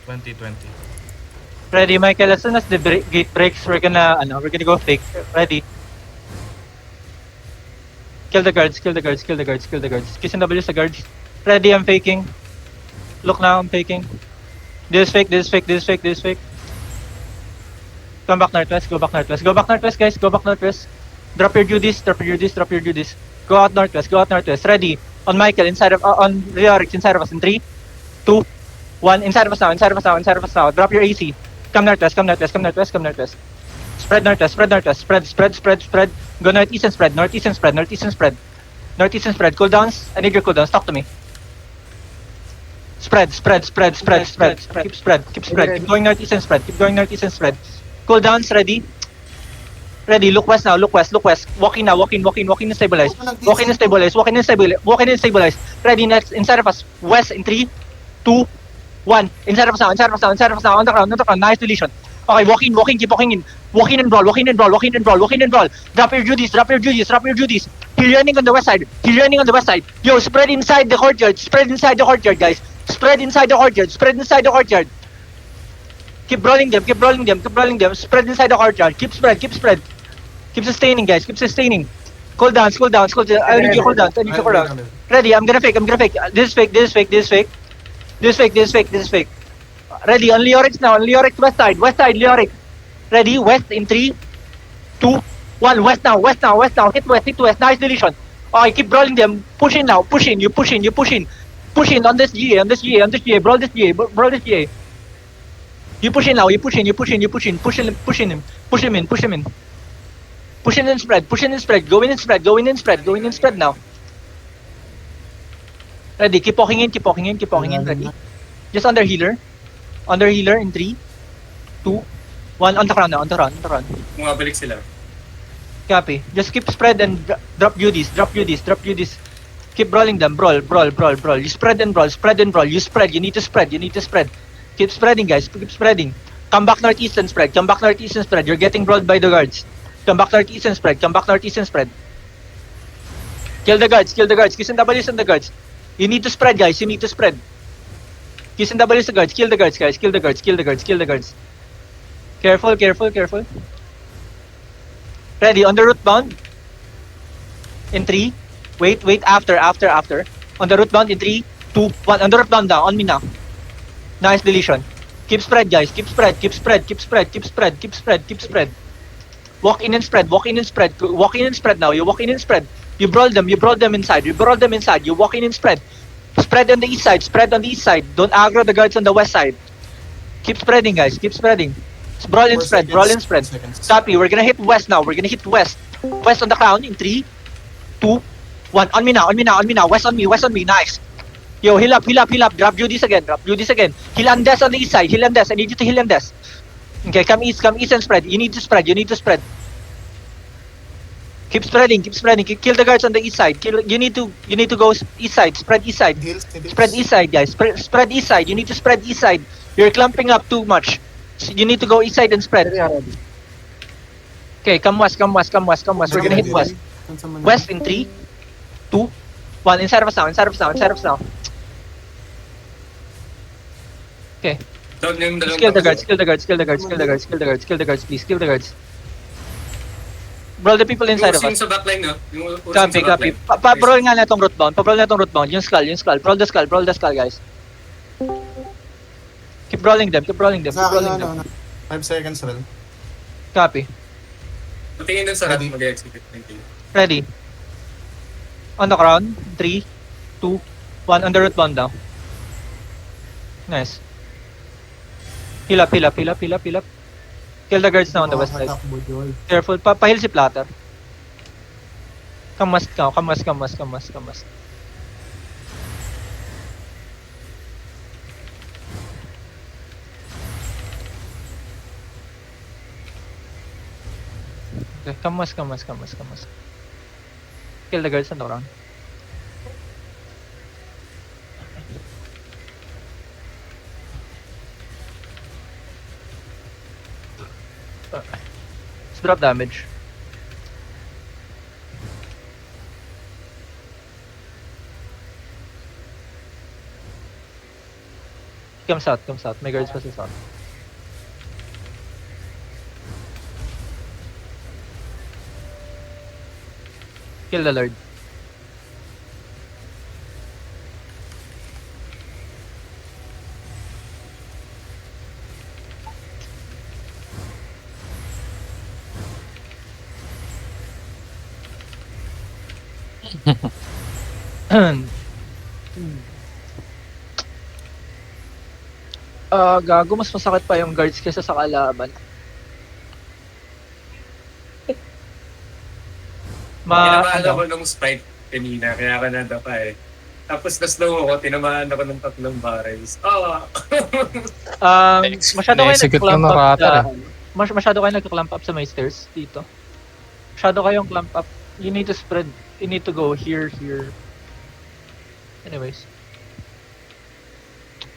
20. Ready, Michael. As soon as the gate breaks, we're gonna go fake. Ready. Kill the guards, kill the guards, kill the guards, kill the guards. Kiss and W sa guards. Ready, I'm faking. Look now, I'm faking. This is fake, this is fake, this is fake, this is fake. Come back northwest, go back northwest. Go back northwest, guys, go back northwest. Drop your duties, drop your duties, drop your duties. Go out northwest, go out northwest. Ready. On Michael, inside of, on Riorix, inside of us. In 3, 2, 1. Inside of us now, inside of us now, inside of us now. Drop your AC. Come northwest, come northwest, come northwest, come northwest. Spread northwest, spread northwest, spread. Go northeast and spread, northeast and spread, northeast and spread. Northeast and spread. Cooldowns. I need your cooldowns. Talk to me. Spread. Keep spread. Keep going northeast and spread. Keep going northeast and spread. Cooldowns, ready? Ready, look west now, look west. Walk in now, walk in and stabilize. Walk in and stabilize. Ready, next, inside of us. West in 3, 2, 1. Inside of us now. On the ground. Nice deletion. Okay, walk in, keep walking in. Walk in and brawl. Drop your duties. He's running on the west side. Yo, spread inside the courtyard, guys. Spread inside the courtyard. Keep brawling them. Spread inside the courtyard. Keep spread. Keep sustaining, guys. Cool down. I need your cooldowns. Ready, I'm gonna fake. This is fake. Ready, on Leorix now, west side, Leorix. Ready, west in 3, 2, 1, west now, hit west, nice deletion. Okay, keep brawling them, push in now, push in, on this GA, brawl this GA. You push in now, push him in. Push in and spread, go in and spread now. Ready, keep walking in, ready. Just under healer in 3, 2, 1, on the ground. Bumabalik sila. Copy. Just keep spread and drop duties. Keep brawling them, brawl. You spread and brawl. You need to spread. Keep spreading, guys, keep spreading. Come back northeast and spread. You're getting brawled by the guards. Come back northeast and spread. Kill the guards. Kiss and W's on the guards. You need to spread, guys, Kiss and W's the guards. Kill the guards, guys. Kill the guards. Careful. Ready, on the root bound. In 3. Wait, after. On the root bound in 3, 2, 1. On the root bound now, on me now. Nice deletion. Keep spread, guys. Keep spread. Walk in and spread now. You walk in and spread. You brawl them inside. You walk in and spread. Spread on the east side. Don't aggro the guards on the west side. Keep spreading, guys. Brawl and spread. Copy. We're gonna hit west now. West on the crown in 3, 2, 1. On me now. West on me. Nice. Yo, heal up. Drop duties again. Heal Andes on the east side. I need you to heal Andes. Okay, come east and spread. You need to spread. Keep spreading. Kill the guards on the east side. You need to go east side. Spread east side. Spread east side, guys. Spread east side. You need to spread east side. You're clumping up too much. You need to go east side and spread. Okay, come west. We're gonna hit west. West in 3, 2, 1. Inside of us now. Okay. Down yung Just dalawang kill the guards, please. Kill the guards. Brawl the people inside of Yung us. sa backline, no? Yung Copy. Pa-brawl nga na itong root bound. Yung skull. Brawl the skull, guys. Keep brawling them. Sa akin, 5 seconds rin. Copy. Patingin dun sa harap, mag-execute. Thank you. Ready. On the ground. 3, 2, 1. On the root bound now. Nice. Heal up. Kill the guards now on the west side. Takbo, Joel. Careful. Pa-heal si Platter. Come west. Okay, come west. Kill the guards on the ground. Let's drop damage. Comes out, comes out. May guards pa sa south. Kill the Lord. Gago, mas masakit pa yung guards kesa sa kalaban. Tinamaan ano, ako nung sprite kanina, kaya ka nadapa eh. Tapos na-slow ako, tinamaan ako ng 3 barrels. masyado kayo Na-execute nag-clamp ng up Ratter, sa, masyado kayo nag-clamp up sa my stairs dito. Masyado kayong clamp up. You need to spread. You need to go here, here. Anyways.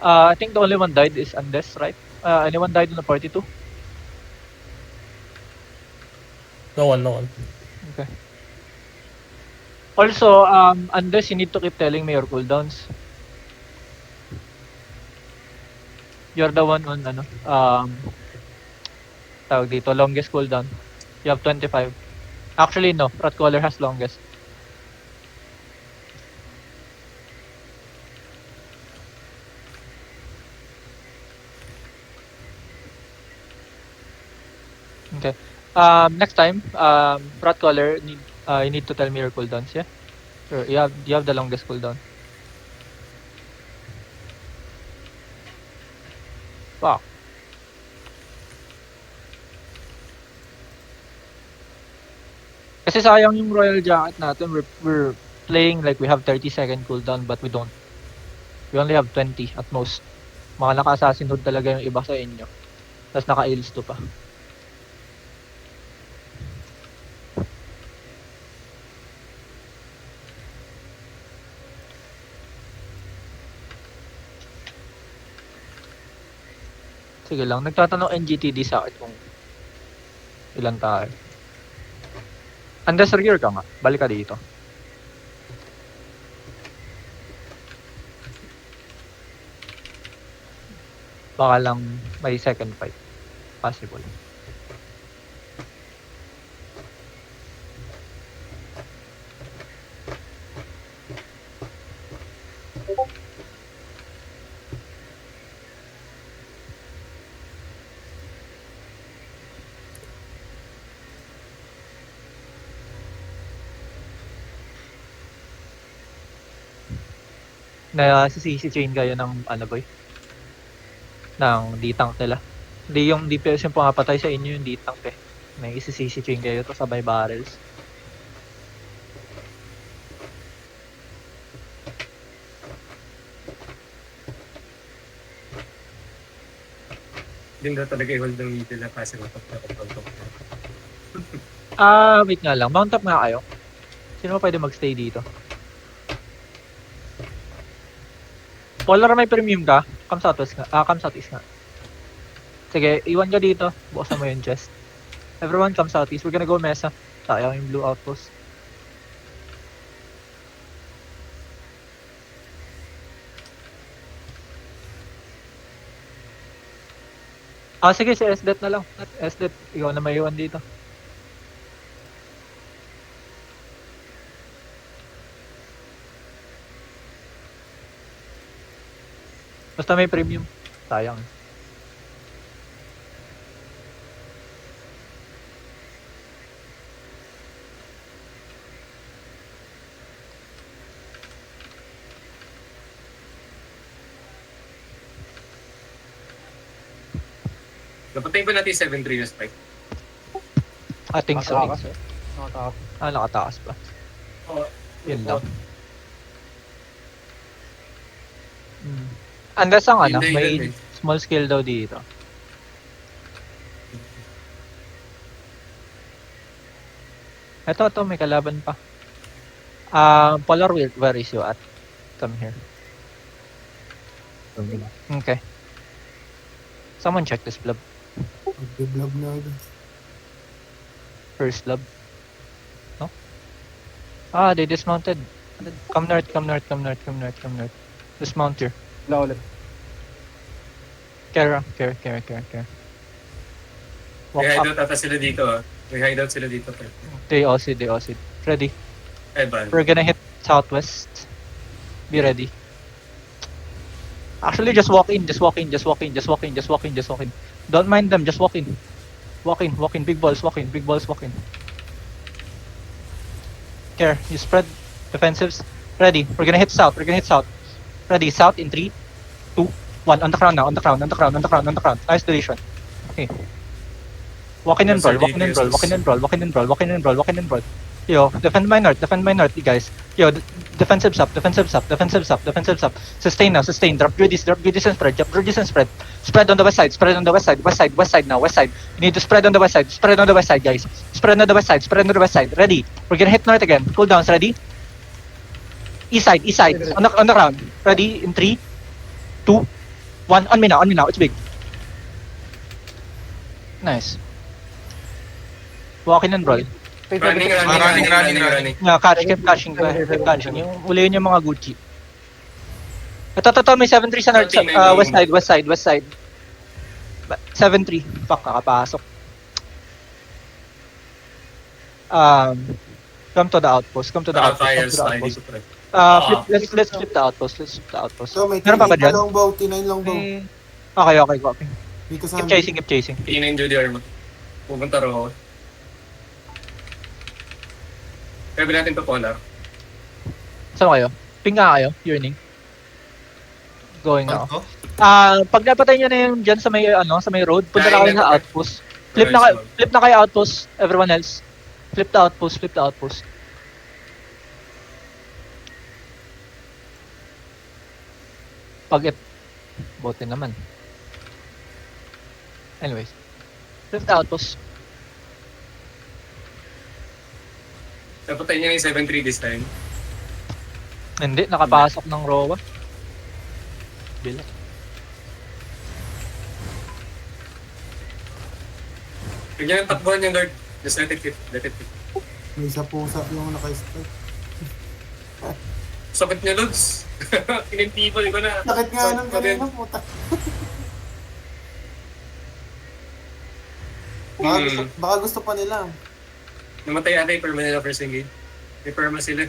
I think the only one died is Andes, right? Anyone died in the party too? No one. Okay. Also, Andes, you need to keep telling me your cooldowns. You're the one on, tawag dito, longest cooldown. You have 25. Actually, no. Ratcaller has longest. Okay. Next time, Ratcaller, you need to tell me your cooldowns, yeah? Sure. You have the longest cooldown. Wow. Kasi sayang yung Royal Jacket natin. We're playing like we have 30-second cooldown but we don't. We only have 20 at most. Mga naka-assassin hood talaga yung iba sa inyo. Tapos naka-ails to pa. Sige lang, nagtatanong NGTD sa akin kung ilan tayo. Andes, regear ka nga. Balik ka dito. Baka lang may second fight. Possible. Na CC chain kayo ng ano boy? Ng D-tank nila. Hindi yung DPS yung pumapatay sa inyo yung D-tank eh. May CC chain kayo to sabay barrels. Hindi na talaga i-hold ng middle na kasi matap na kapag Wait nga lang. Mount up nga kayo. Sino ba pwede magstay dito? Polar, may premium ka? Come southwest nga. Come southeast nga. Sige, iwan ka dito. Bukasan mo yung chest. Everyone come southeast. We're gonna go mesa. Sayang yung blue outpost. Sige, si SDET na lang. SDET, ikaw na may iwan dito. Basta may premium. Sayang. Napatay ba natin 7-3 na spike? I think so. Nakatakas. Nakatakas pa. Oo. Yun lang. Andas ang ano, Hindi, may yun eh. small scale daw dito. Ito, may kalaban pa. Polar, where is you at? Come here. Okay. Someone check this blob. Mag-blob na agad. First blob. No? They dismounted. Come north. Dismount here. Wala ulit. Care. Walk May up. hideout ata sila dito ah. May hideout sila dito. They OC. Ready. Evan. We're gonna hit southwest. Be ready. Actually, just walk in. Don't mind them. Just walk in. Walk in. Big balls. Walk in. Care. You spread. Defensives. Ready. We're gonna hit south. Ready. South in 3, 2, 1. On the crown now. On the crown. Nice deletion. Okay. Walk in and roll. Yo, defend my north, you guys. Yo, defensives up. Sustain now. Drop Druidis and spread. Spread on the west side. West side now. You need to spread on the west side. Guys. Spread on the west side. Ready. We're gonna hit north again. Cooldowns, ready? East side. On the ground. Ready? In 3, 2, 1. On me now. It's big. Nice. Walk in and roll. Running. Yeah, keep catching. Yung ulihin yung mga Gucci. Ito, may 7-3 sa north, west side. 7-3. Fuck, kakapasok. Come to the outpost. Fires. Let's flip the outpost. So, may Meron pa ba dyan? T9 longbow. Okay. Dito sa Keep chasing. Tingnan Judy Arma. Pupunta rin ako. Pwede natin to polar. Saan kayo? Ping nga kayo, yearning. Going now. Ano? Pag napatay nyo na yung dyan sa may road, punta na kayo sa outpost. Flip na kayo outpost, everyone else. Flip the outpost. Bote naman. Anyways. Flip the outpost. Napatay niya yung 7-3 this time. Hindi, nakapasok ng Rowa. Bilang. Bigyan ng takbuhan yung guard. Just let it hit. may isa pusa yung naka-strike. Sakit niya, Lods. Pinintipon ko na. Sakit nga nun kanina, puta. Baka gusto pa nila. Namatay ata yung perma nila first engage. May perma sila.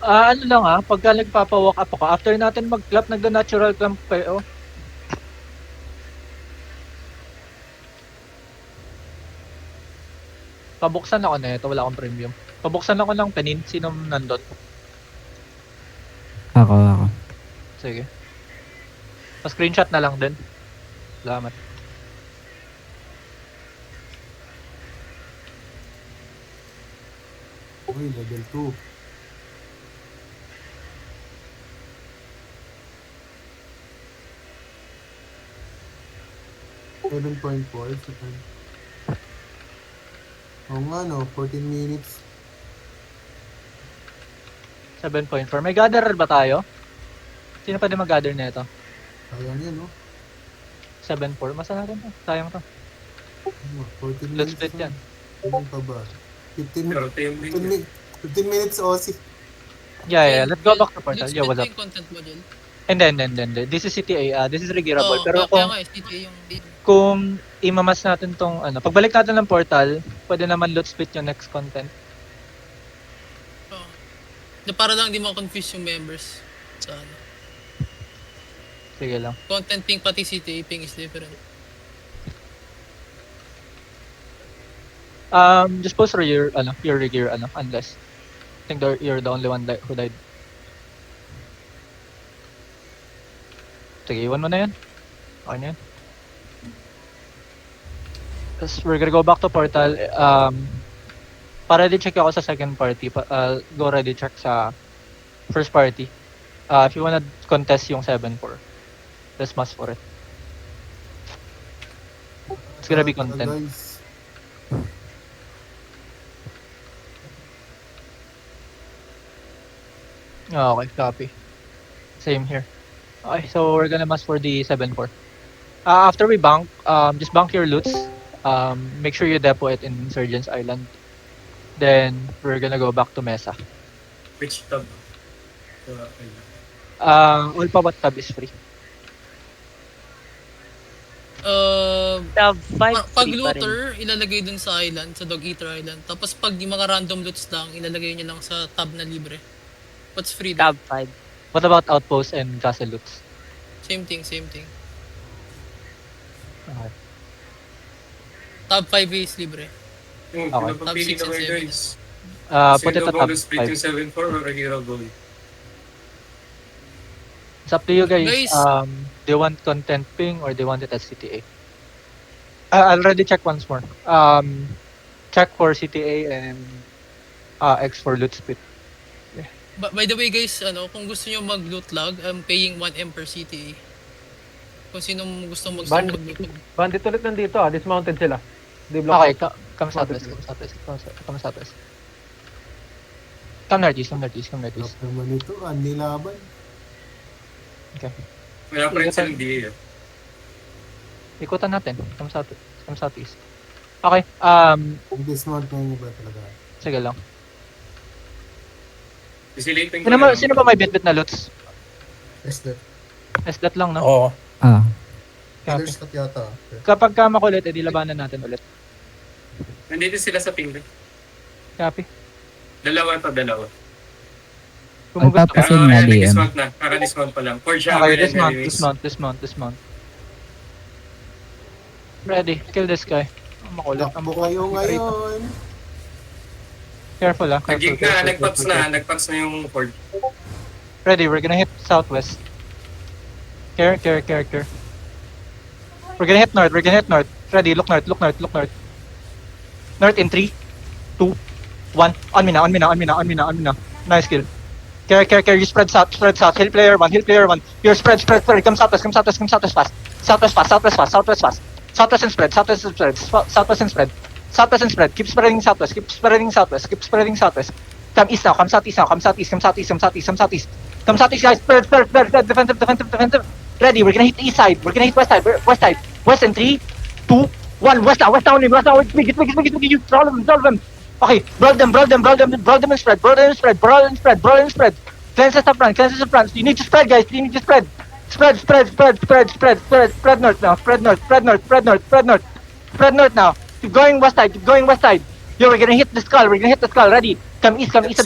Ano lang pagka nagpapa-walk up ako, after natin mag-clap, nagda-natural clamp kayo. Pabuksan ako na ito, wala akong premium. Pabuksan ako ng penin, sinong nandun? Ako. Sige. Pa-screenshot na lang din. Salamat. Uy, level 2. Oo nga 14 minutes. 7.4. May gatherer ba tayo? Sino pwede mag-gather na ito? Sayang yun, 7.4. Masa natin to. Sayang to. 14 minutes. Let's split yan. Ano pa ba? 15 Pero team din. 15 minutes OC. Yeah. Let's go back to portal. Yeah, what's up? Yung content mo dyan. Hindi. This is CTA. This is regulable. Pero kaya nga, STT yung kung imamas natin tong pagbalik natin ng portal, pwede naman loot split yung next content. para lang di ma-confuse yung members sa Sige lang. content ping pati CTA ping is different. Just post your gear unless I think you're the only one who died. Sige, iwan mo na yan. Okay na yan. Tapos we're gonna go back to portal. Para ready check ako sa second party. Go ready check sa first party. If you wanna contest yung 7-4, let's mass for it. It's gonna be content. Guys. Okay, copy. Same here. Okay, so we're gonna mass for the 7-4. After we bank, just bank your loots. Make sure you depot it in Insurgents Island. Then we're gonna go back to Mesa. Which tab? All pa what tab is free. Tab 5, Pag looter, ilalagay dun sa island, sa Dog Eater Island. Tapos pag yung mga random loots lang, ilalagay nyo lang sa tab na libre. What's free Tab doon? 5. What about outposts and castle loots? Same thing, same thing. Okay. Tab 5 is libre. Yung Okay. pinapapili Top na six and kayo seven. guys. Put it Sino at ba tab split 5. yung 7-4 or hero goal? It's up to you guys. Guys. They want content ping or they want it as CTA. I'll already check once more. Check for CTA and X for loot split. By the way guys, kung gusto nyo mag-loot log, I'm paying 1M per CTA. Kung sinong gusto mag-loot log. Bandit ulit nandito dismounted sila. Di Okay, block. come southwest, come southwest, come southwest. Come northeast, come northeast, come northeast. Tapos naman ito, nilaban. Wala pa rin silang DA. Ikutan natin. Come southwest, come southeast. Okay, Dismount na yung iba talaga. sige lang. Kasi late yung Sino ba may bit-bit na loots? Yes, that. Esdat lang, no? Oo. Copy. Killers cut yata. Kapag ka makulit, edi labanan natin ulit. Nandito sila sa ping. Copy. Dalawa. Kumugot ka. Kasi nga, DM. Dismount na. Kaka-dismount pa lang. For sure, Okay, dismount. Ready, kill this guy. Makulit. Takbo kayo ngayon. Careful, ah. Nag-gig na, nagpats na yung Ford. Ready, we're gonna hit southwest. Care. We're gonna hit north. Ready, look north. North in 3, 2, 1. On me now. Nice kill. Care, you spread south. Hill player one. You're spread. Come southwest fast. Southwest and spread. Keep spreading southwest. Come east now. Come southeast, guys. Spread. Defensive. Ready, we're gonna hit the east side. We're gonna hit west side. West in 3, 2, 1. West now. It's big. You solve them. Okay, brawl them and spread. Cleanses the front. You need to spread, guys. Spread north now. Spread north now. Keep going west side. Yo, we're gonna hit the skull. Ready? Come east a bit.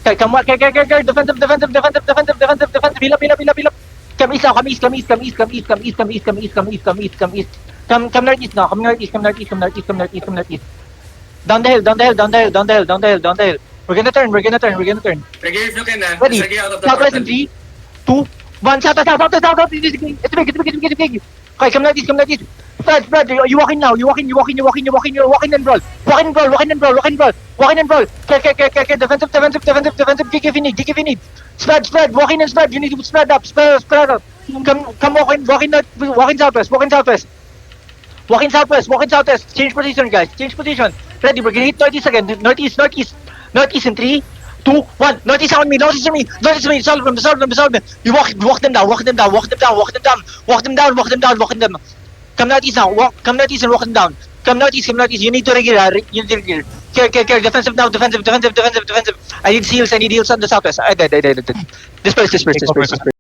Okay, come on. Care. Defensive. Heal up. Come east. Come northeast now. Come northeast. Down the hill. We're gonna turn. Nag-review ka na. Ready? Sige, out of the Southwest in portal. 3, 2, 1. South. It's big. Okay, come northeast. Spread. You walk in now. You walk in and brawl. Walk in and brawl. Care. Defensive. Kick if you need. Spread. Walk in and spread. You need to spread up. Come walk in southwest. Walk in southwest. Change position, guys. Ready, we're gonna hit northeast again. Northeast in 3, 2, 1. Northeast on me. Solve them. You walk them down. Come northeast now. Come northeast and walk them down. Come northeast. You need to regular. Care. Defensive now. Defensive. I need heals on the southwest. Disperse.